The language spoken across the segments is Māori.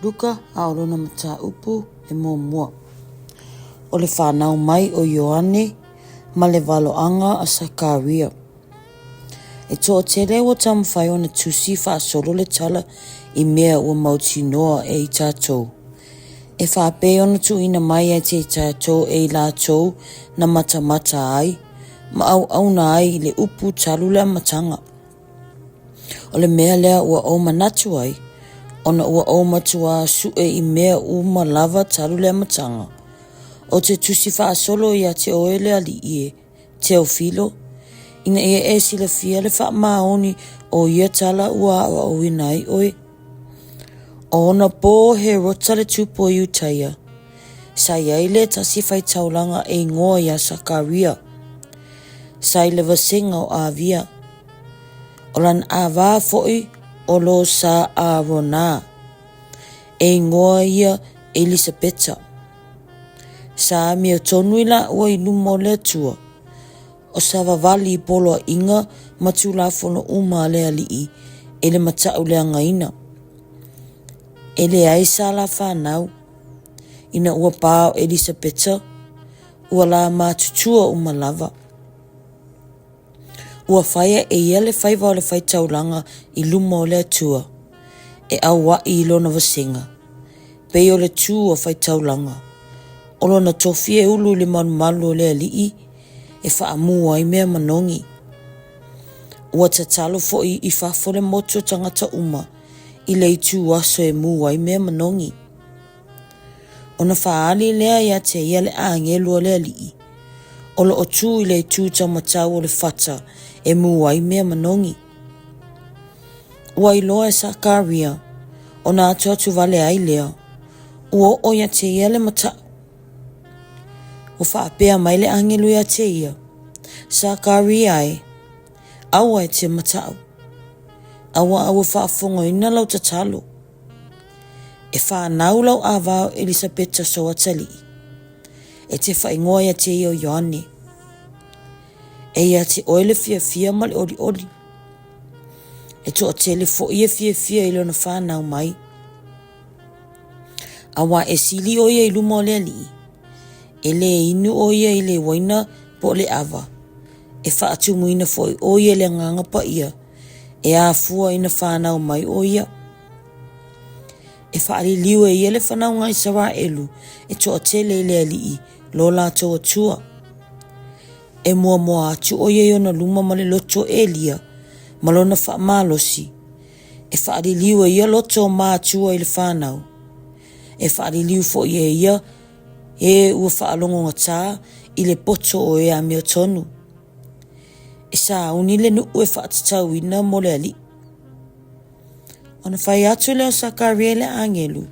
LUKA a olona mata upu e mua. O le whanau mai o Ioane ma le waloanga a Sakaria. E toa tere o tamawhai o na Tusi whaasolo le tala I mea ua mauti noa e I tātou. E whape o na tuina mai e te tātou e I lātou na mata ai, ma au na ai le upu talu le matanga. O le mea lea ua o manatu ai, ona ua o matua su I mea uma lava talu le matanga. O te Tusi whaasolo ia te oele ali ie, te o filo, ina e sila fia le wha maoni o ia tala ua o inai oe. O ona pō he rota le tupo I utaia, sa iai le tasi whai taulanga e ngoa ia Sakaria, sa I le vasinga o avia, o lan avā foi o lo sa Arona, e ngoa ia Elisabeta, sa mea tonuila ua I lumo le tua, o sa vavali polo inga matula fono uma le alii, e le matau le angaina. Ele ai sala whanau, ina ua pāo Elisabeta, ua la mātutua umalava. Ua whaia e ia le whaiva o le whaitaulanga I luma o le atua, e awa I lona vasinga, pei o le tū o whaitaulanga, o lona tofi e ulu le malu o le alii, e whaamua I mea manongi. Ua tatalo fo I whafole moto tangata uma, I le itu aso e mua I mea manongi. Ona whaali lea ia te ia le angelu o le alii. O lo o tū I le itu tamatau o le whata e mua I mea manongi. Ua I loa e Sakaria, ona atu atu vale ai lea. Ua o ia te ia le matau. O whaapea mai le angelu ia te ia. Sakaria e, awa e te matau. Awa whaafongo ina lau tatalo. E whanau lau awao Elisabeta so atali. E te whaingoa ia te ia o Ioane. E ia te oile fia mali oli. E to o tele fo ia fia ilo na whanau mai. Awa e sili o ia iluma o le ali. E le inu o ia I le waina po le awa. E whaatumu ina fo o ia le nganga Paia. E a fua ina whanau mai o ia. E whaari liu e ia le whanau ngai Saraelu e to o tele le alii lo la toa tua. E mua atu o ia iona luma ma le loto e lia ma lona wha malosi. E whaari liu e ia loto ma atua I le whanau. E whaari liu fo ia e ua whaalongo ngata I le poto o e a mea tonu. E sa unile nu ue whaatatau ina mo le ali. Ona whai atu leo Sakaria le angelu.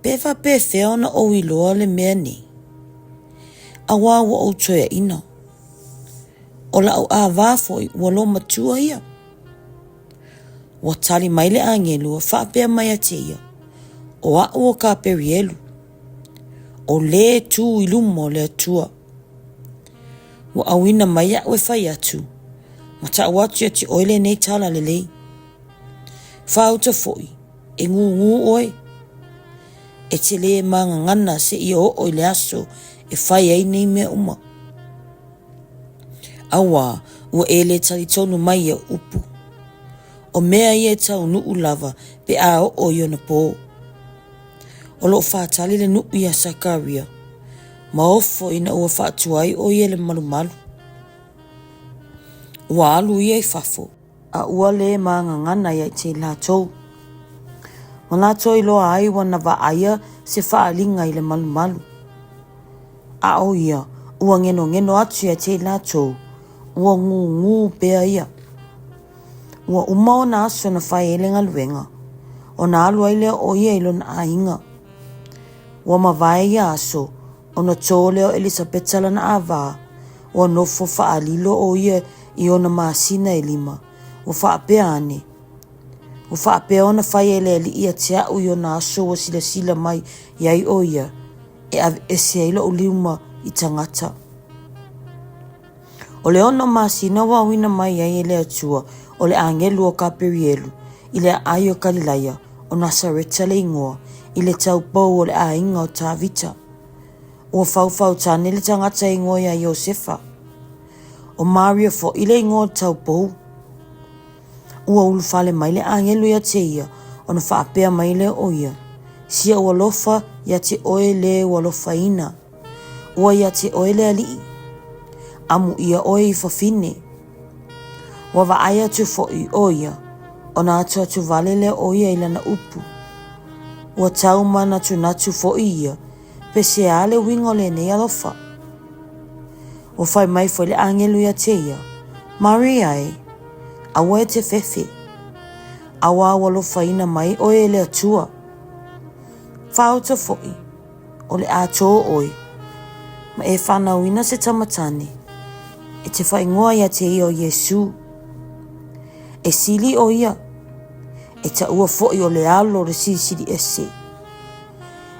Pewa pe ona o iloa le mea ni. Awa ua o toia ina. O la au a wafoi ua lo matua ia. Ua tali mai le angelu a whaapea mai a te ia. O a ua ka perielu. O le tu ilumo le atua. Ua awina mai a ue whai atu. Ma ta watu te oile nei tala le lei. Whauta foi, e ngu oe. E te le manga ngana se I o oile aso e whai ai nei mea uma. Awa, ua e le tali tonu mai e upu. O mea I e tau nuu lava pe a o iona pō. O lo whaatali le nuu ia Sakaria. Ma ofo ina ua whaatuai o ia le malu. Ua alu ia I whafo. A ua le maanga ngana ia te lātou. Ma lātou I loa ai wana wa aia se whaalinga I le malu. A o ia, ua ngeno atu ia te lātou. Ua ngu pea ia. Ua uma o na aso na whai elenga luenga. O na alu ai leo o ia ilo na ainga. Ua mawai ia aso. O na tō leo Elisabeta lana awā. Ua nofo whaalilo o ia I ona maasina e lima. Ua whaapea ane. Ua whaapea ona whai ele li ia te au I ona aso wa sila mai iai o ia. E se ilo o liuma I tangata. O le ona maasina wa wina mai iai ele atua. O le angelu o kaperielu. I le ai o Galilaya. o Nasareta le ingoa i le taupou o le ainga o Tavita. Ua whauwhau tane le tangata ingoa ia Iosefa. O Maria fo i le ingoa taupou. Ua ulufale mai le angelu ia te ia o na whaapea mai le o ia. Sia ua lofa ia te oe le ua lofa ina. Ua ia te oe le alii. Amu ia oe i whawhine. Ua vaaya tu fo i o ia. O na atua tu vale le o ia ila na upu. Ua tau mana tu natu fo i ia. Pe se ale wingo le ne alofa. Ua whai mai fo le angelu ia te ia. Maria e. Awa e te fefe. Awa ua lofa ina mai oe le atua. Whauta fo i. O le ato oi. Ma e whanau ina se tamatane. E te whaingoa ia te ia o Yesu. E sili o ia. E ta ua fo i o le alo le sili ese.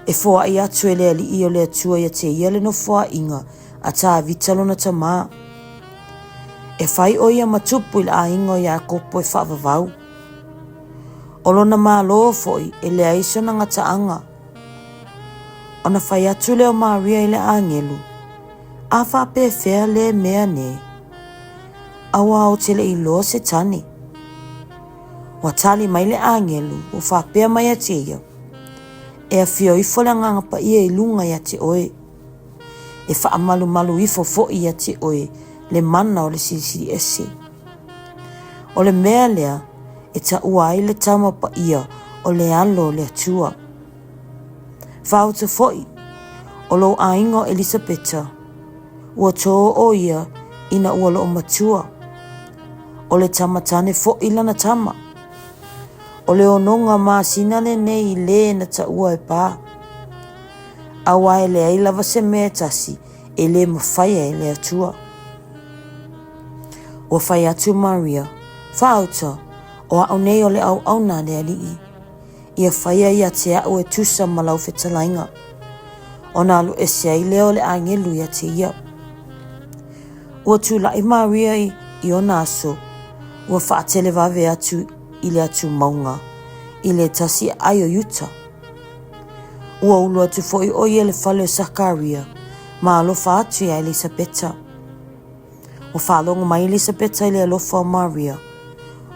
E foa i atu e le ali i o le atua ia te ia le no foa inga a ta vitalo na tama. E whai o ia matupu i la ingo ia kopo e whaavavau. Olo na maa loa fo i e le aiso na ngataanga. O na whai atu leo Maria i le angelu. A whape whea le mea ne. Awa o te le iloa se tani. Wa tali mai le angelu o whapea mai a te ia. E a whio i fo le ngangapa ia i lunga ia te oe. E wha malu malu i fo ia te oe le mana o le siri ese. O le mea lea e ta ua ai le taumapa ia o le alo le atua. Whauta foi o lo aingo Elisabeta. Ua tō o ia ina ua lo matua. O le tamatane fo ilana tama. O le ononga maa sinane nei le na ta ua e pā. Awa e le ailava se mea tasi e le mawhaia e le atua. O whai atu Maria, whauta o au nei o le au na le alii. Ia whaia ia te au e tusa malau whetalainga. O na alu e sea i leo le angelu ia te ia. Ua tu lai Maria i o naso. Ua whaatele vave atu i le atu maunga. I le tasi ai o yuta. Ua ulu atu fo i o ia le whale o Sakaria. Ma alofa atu ia Elisabeta. O whalonga mai Elisabeta i le alofa o Maria.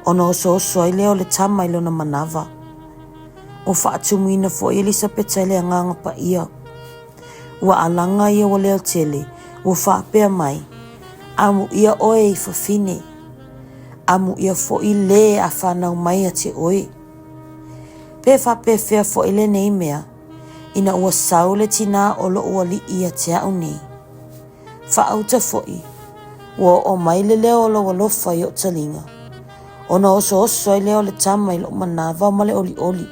O na oso ai leo le tama i lona manava. O whaatumuina fo i Elisabeta i le anganga pa ia. Ua alanga ia o leo tele. Ua whaapea mai. Amu ia oe i whawhine. Amu ia fo i le a whanau mai a te oe. Pe whape whea fo i le nei mea. Ina ua saule tina o lo ua li ia te au nei. Whaauta fo i. Ua o mai le leo o lo lofa i o talinga. O na oso ai leo le tama i lo manava ma le oli oli.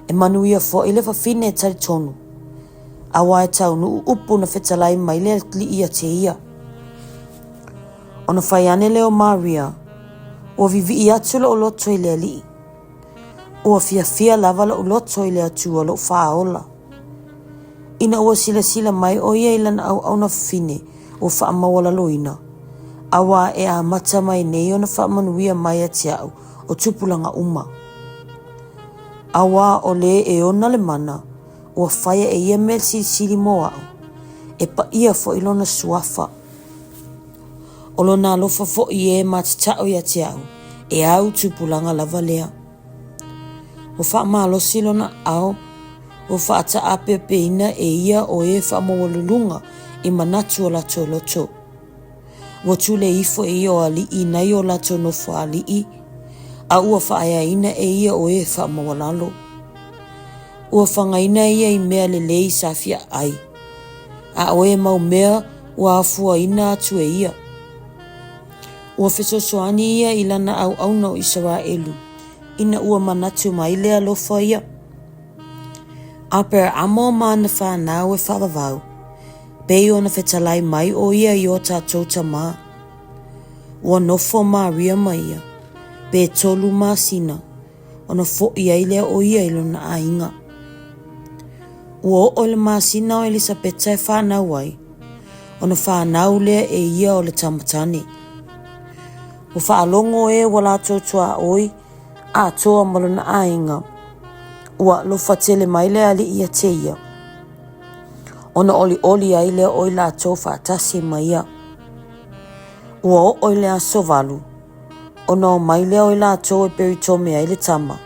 E manu ia fo i le whawhine e tari tonu. Awa e tau nu upu na whetalai mai le li ia te ia. O na whaiane leo Maria. Ua vivi i atu lo loto i le li. Ua fia lava lo loto i le atu o lo whaola. Ina ua sila mai o ia ilana au na whine o whaamawala loina. Awa e a mata mai nei o na whaamanuia mai a te au o tupulanga uma. Awa o le e ona le mana. Ua whaia e ia mel sili moa au. E pa ia fo ilona suafa. O lona alofa fo i e matatao ia te au. E au tupulanga lava lea. O whaamalosi lona au. O whaata ape ina e ia o e whaamawalulunga i manatu o lato loto. Ua tule ifo e ia o alii nai o lato nofo alii. A ua whaaya ina e ia o e whaamawalalo. Ua whangaina ia i mea lelei safia ai. A o e mau mea ua afua ina atu e ia. Ua whesosoani ia i lana au no Israelu. Ina ua manatu mai lea lofa ia. Aper amo maana whanau e whavavau. Pei o na whetalai mai o ia i o tātou tamā. Ua nofo Maria mai ia. Pe tolu masina. O na fo ia i lea o ia i lona ainga. Ua o le masina o Elisabeta e whanau ai. O na whanau lea e ia o le tamatane. O whaalongo e wala tōtua oi. a toa malona ainga ua lofa tele mai lea li ia te ia. Ona oli ai lea oi la tau whaatasi mai ia. Ua o oi lea sovalu. Ona o mai lea oi la tau e peritome ai le tama.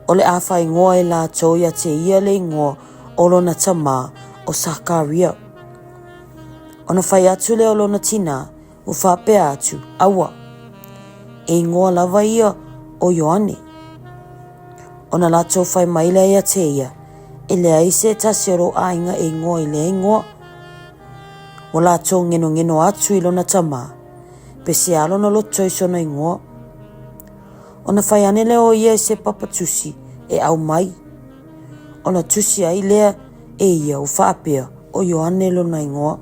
O le awhai ngoa e la tau ia te ia le ngoa o lona tama o Sakaria. Ona whai atu lea o lona tina u whapea atu awa. E ngoa lava ia o Ioane. Ona la tau whai mai lea ia te ia. E lea ise tasi oro ainga e ngoa i lea ngoa. O la tau ngeno atu i lona tama. Pe se alo na loto i sona i ngoa. Ona whai ane lea o ia se papa Tusi e au mai. Ona Tusi ai lea e ia o whaapea o Ioane lona i ngoa.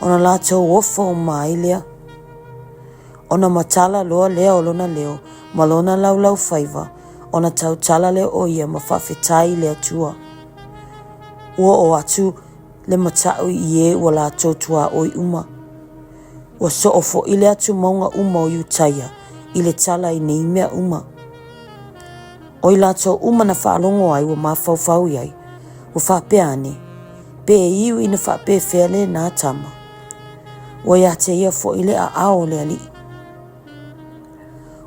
Ona la tau ofa o mai lea. Ona matala loa lea o lona leo ma lona laulau whaiva. Ona tau tala leo o ia ma whawhetai lea tua. Ua o atu le matau i e ua la tau tua o i uma. Ua so ofo i le atu maunga uma o Utaia i le tala i nei mea uma. O i la tau uma na whaalongo ai ua mawhauwhau iai. Ua whapea ane. Pe e iu i na whapea whele nā tama. Ua ia te ia fo i le a ao le ali.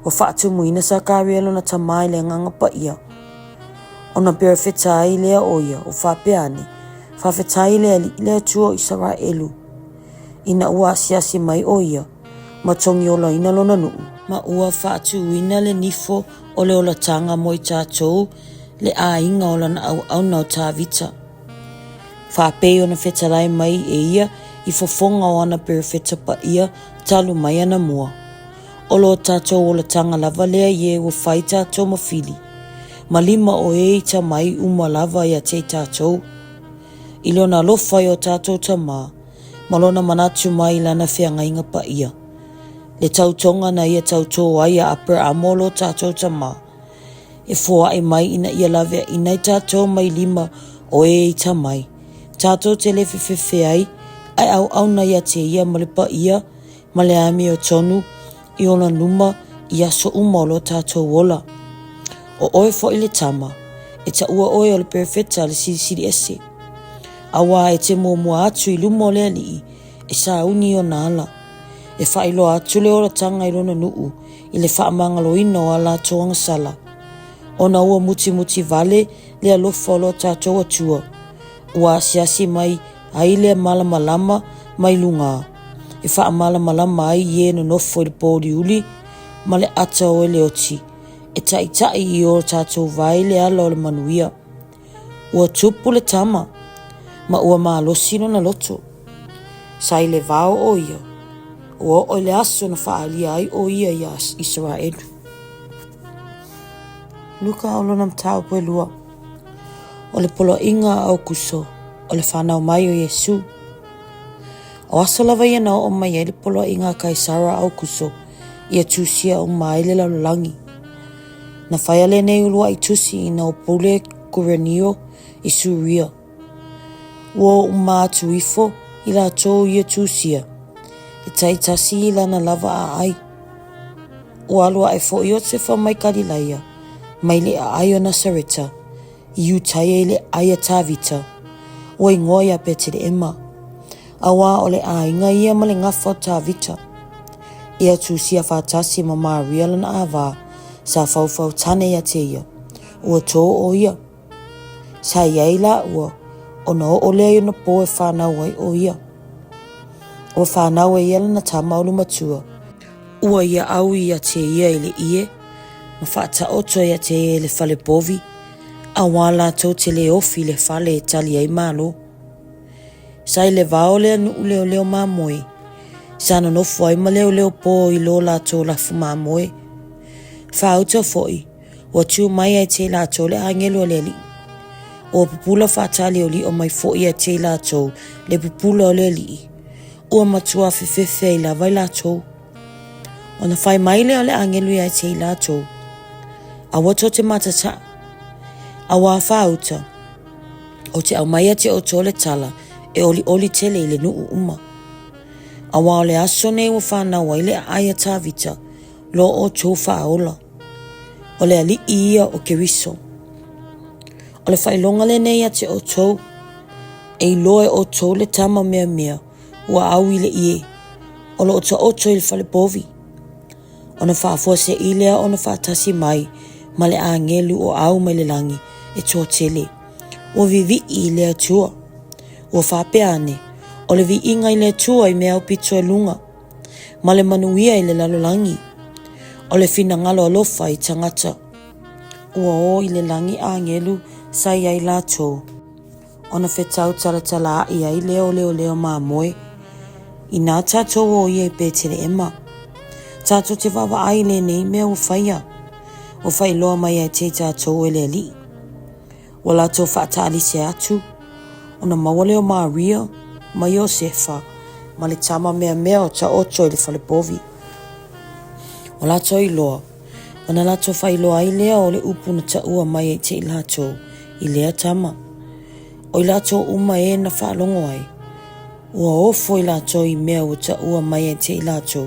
O whaatumu ina Sakaria lona tamai le nganga Paia. Ona perefetai lea oia o whapeane. Whawhetai lea li lea tua Israelu. Ina ua asiasi mai oia. Ma tongi ola ina lona nuu. Ma ua whaatu ina le nifo o le ola tanga mo i tātou. Le a inga ola na au nau tā vita. Whapei ona whetalai mai e ia. I fofonga o ana perefeta Paia. Talu mai ana mua. Olo tātou o la tanga lava lea ie o whai tātou mawhili. Ma lima o e ta mai uma lava ia te tātou. I lona lofai o tātou ta mā. Ma lona manatu mai lana whianga inga Paia. Le tautonga na ia tātou ai a apera amolo tātou ta mā. E fua e mai ina ia lave ina i tātou mai lima o e ta mai. Tātou te le whiwhiwhi ai. Ai au na ia te ia ma le Paia. Ma le ami o tonu. I ona numa i aso umolo tātou wola. O oe fo i le tama, e ta ua oe o le perifeta le siri ese. Awa e te mua atu i lumo le alii, e sa uni o nala. E whailo atu le ola tanga i lona nuu, i le whaamangalo ina o ala toanga sala. Ona ua muti vale le alofa o lo tātou atua. Ua asiasi mai ai le malamalama mai lunga. E wha malama ai ie no nofo i le pōri uli, ma le ata o le oti. E tai i o tātou vai le ala o le manuia. Ua tupu le tama, ma ua maalosino na loto. Sai le vao o ia, o le aso na whaalia ai o ia i Israelu. Luka o lona mtau poe lua. O le polo inga au kuso, o le whanau mai o Yesu. O aso lava ia nao o mai ele polo inga Kaisara au kuso ia tusia o mai le laulangi. Na whaiale nei ulua i tusi ina o pule kurenio i Suria. Ua o mātu ifo i la tō ia tusia. E taitasi i lana lava a ai. Ua alua e fo i o te wha mai Kalilaia. Mai le a ai o Nasareta. I utaia i le aia tāvita. Ua i ngoia pe te le ema. Awa o le ainga ia ma le ngafa o tāvita. Ia tusia whātasi ma Maria lana awa. Sa whauwhau tane ia te ia. Ua tō o ia. Sa iai la ua. O na o lea i na pō e whanau ai o ia. Ua whanau e ia lana tama o lumatua. Ua ia au ia te ia i le ie. Ma whaata oto ia te ia i le whale bovi. Awa la tō te le ofi le whale e tali ai malo. Sai le vao lea nu leo mamoe. Sana nofo ai ma leo po i lo la tō la fu mamoe. Whauta foi. Ua tiu mai ai te la tō le angelo le li. O pupula whaatali o li o mai foi ai te la tō le pupula o le li. Ua matua whiwhiwhi i la vai la tō. O na whai mai leo le angelo ai te la tō. Awa tō te matata. Awa whauta. O te au mai te o tō le tala. E oli tele i le nuu uma. Awa o le aso nei ua whanau ai le aia tāvita, lo o tō whaola. o le ali ia o Keriso. O le whailonga le nei a te o tau, e loe o tau le tama mea mea, ua au i le ie, o lo o tau i le whale bovi. O na whaafua se ilea o na whaatasi mai, ma le angelu o au mai le langi, e tua tele. Ua vivi i lea tua. Ua whapea ane, o le vi inga i lea tua i mea o pitua lunga, ma le manuia i le lalolangi. O le fina ngalo alofa i tangata. Ua o i le langi angelu, sai ai la tō. O na whetau talatala i ai leo maa moe. I nā tātou o ia i pētere ema. Tātou te wawa ai le nei mea o whaia. O whai loa mai ai te tātou e le li. O la tō whaataali se atu. O na maua leo maa ria, ma Iosefa, ma le tama mea o ta oto i le whale povi. O la tō i loa. O na la tō whai loa ai lea o le upu na ta ua mai ai te i la tō. I lea tama. O i la tō uma e na whaalongo ai. Ua ofo i la tō i mea o ta ua mai e te i la tō.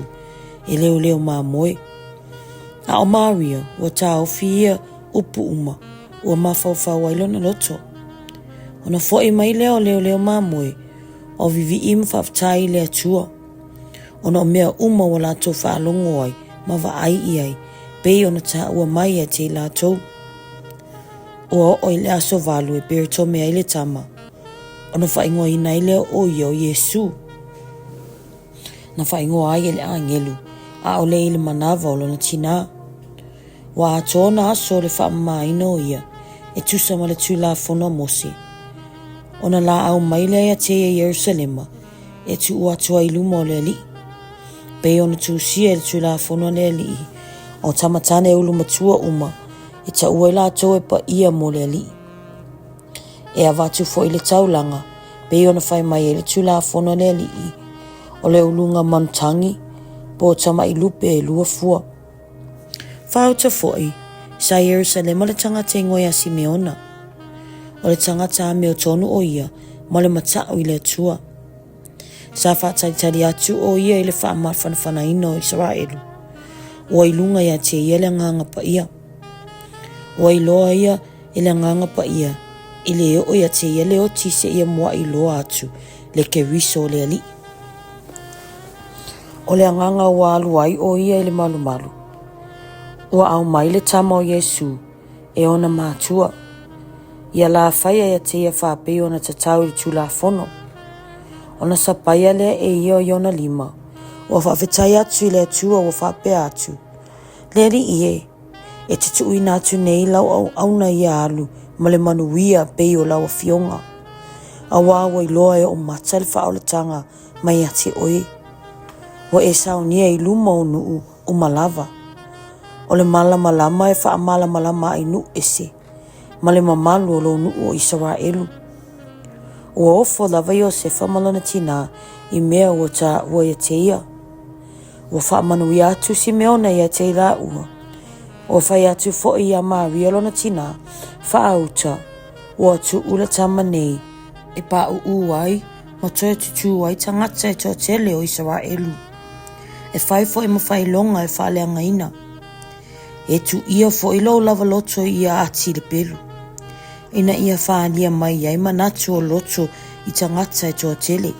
E leo maa moe. A o Maria, ua ta ofi ia upu uma. Ua mawhau ai lona loto. O na fo mai leo maa moe. O vivi ima whaftai lea tua. O na o mea uma wa la tō whaalongo ai. Ma wa ai i ai. Pei o na ta ua mai e te i la tō. Ua o i le aso valu e berto mea i le tama. O na whaingoa i nei leo o ia o Yesu. Na whaingoa ai e le angelu. A o le i le manawa o lona tina. Wa ato na aso le whaama ino ia. E tusa ma le tula fono mosi. O na la au mai lea te e Yerusalema. E tu ua tua i luma o le li. Pei o na Tusi e le tula fono le li. O tamatane ulu matua uma. E ta ua la tō e pa ia mo le li. E a watu fo i le taulanga, pe ona whai mai e le tula fono le li. O le ulunga mantangi, po tama i lupe e lua fua. Whauta foi, sa Yerusalema le tangata i ngoia Simeona. O le tangata a meo tonu o ia, ma le matao i le tua. Sa whaataitari atu o ia i le whaama whanawhana ino Israelu. Ua ilunga ia te ia le nganga pa ia. Ua iloa ia i le nganga pa ia. I le o ia te ia le o tise ia mua i loa atu. Le Keriso le ali. O le nganga ua aluai o ia i le malu. Ua au mai le tama o Yesu. E ona mātua. Ia la whaia ia te ia whapei ona tatau i tula fono. Ona sa paia lea e ia o iona lima. Ua whawhetai atu i le atua ua whapea atu. Le li ie. E te tu ina atu nei lau au na ia alu. Ma le manuia pei o lau a fionga. A wawa i loa e o mata le whaoletanga mai ati oe. Wa e saunia i luma o nuu o malava. O le malama e wha malama i nu ese. Ma le mamalu o lo nuu o Israelu. O ofo lava Iosefa malona tina i mea o ta ua ia te ia. O wha manuia atu si meona ia te ila ua. O whai atu fo i a Maria lona tina, wha auta, o atu ula tama nei, e pa uai, ma toi tutu ai tangata e toa tele o Israelu. E whai fo i mawhai longa e wha leanga ina. E tu ia fo i lo lava loto i a ati le pelu. Ina ia wha alia mai ai manatu o loto i tangata e toa tele.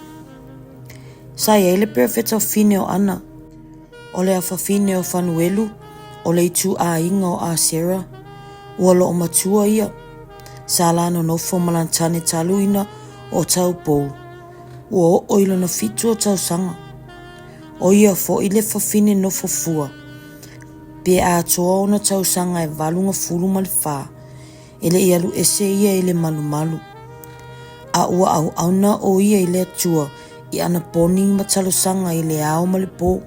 Sa ia ele perfeta o fine o ana. O le afa fine o Fanuelu, o le itu a inga o a Sera, ua lo o matua ia. Sa lano nofo malantane taluina o tau pou. Ua o ilo no fitu o tau sanga. O ia fo ile fafine nofo fua. Pe a toa o na tau sanga e valunga fulu malifa. Ele ia lu ese ia ile malu. A ua au auna o ia ile atua i ana poning matalo sanga ile ao malipo.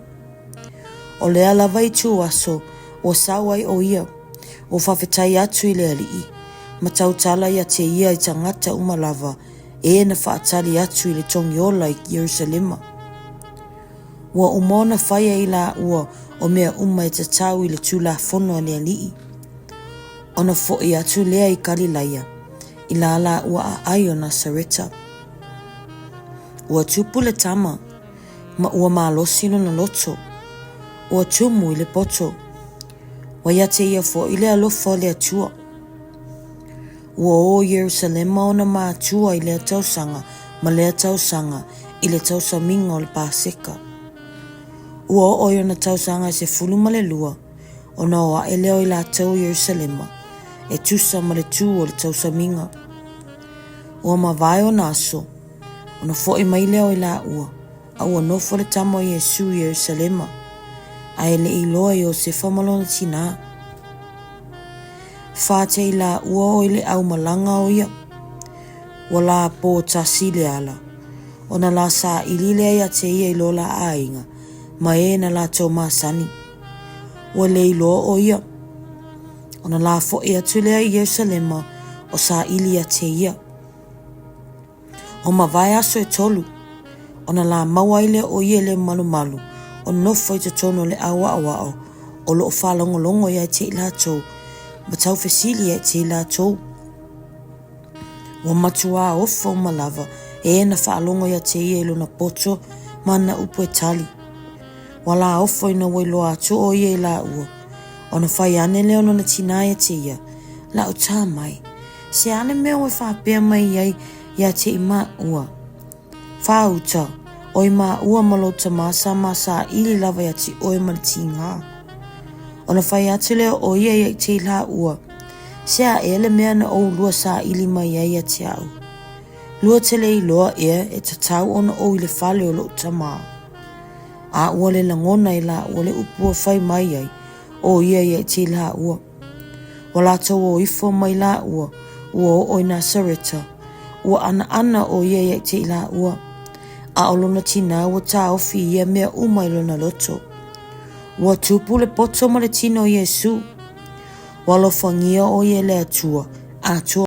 O le alava i tu aso, o sawai o ia, o whawhetai atu i le alii, ma tautala ia te ia i tangata umalava, e na whaatali atu i le tongiola i Yerusalema. Ua umona whaia i la ua o mea uma e tatau i le tula fono le alii. Ona fo i atu lea i Galileia, i la ua a ai o Nasareta. Ua tupu le tama, ma ua maalosino na loto, ua tumu i le poto. Wa ia te ia fo i le alofa o le atua. Ua o Yerusalema ona mātua i le tausanga ma le tausanga i le tausaminga o le Paseka. Ua o ona tausanga se fulu ma le lua ona o a eleo i la tau Yerusalema e tusa ma le tu o le tausaminga. Ua ma vai o naso ona fo i mai leo i la ua a ua nofo le tamo Yesu Yerusalema a ele i loa i o se famalona tina. Fate i la ua o ile au malanga o ia. Wa la po tasi le ala. Ona la sa ilile ia te ia i lola ainga. Ma e na la tau masani. Wa le i loa o ia. Ona la fo ea tulea i Yerusalema o sa ili ia te ia. O ma vai aso e tolu. Ona la mawaile o ia le malu malu. O nofo i te tono le awa awao. O lo o whalongolongo ia te ila tau. Ma tau fesili ia te ila tau. Wa matua ofo malava e na whaalongo ia te ia ilo na poto ma na upo e tali. Wa la ofo ina wailoa atu o ia ila ua. Ona whai ane leo na tina ia te ia. La o tā mai. Se ane mea o whapea mai iai ia te ima ua. Whauta o ima ua malota masa ili lava ia te oe maliti ngā. Ona whai atu leo o ia te ila ua. Sea ele mea na o lua sa ili mai ia te au. Lua tele i loa ea e tatau ona o ile whale o lo tamaa. A ua le langona i la ua le upua whai mai ai o ia te ila ua. Wala tau o ifo mai la ua o i Nasareta. Ua ana o ia te ila ua. A olona tina ua ta ofi ia mea umailo na loto. Ua tupu le poto ma le tino Yesu. Walo fangia o ia le atua.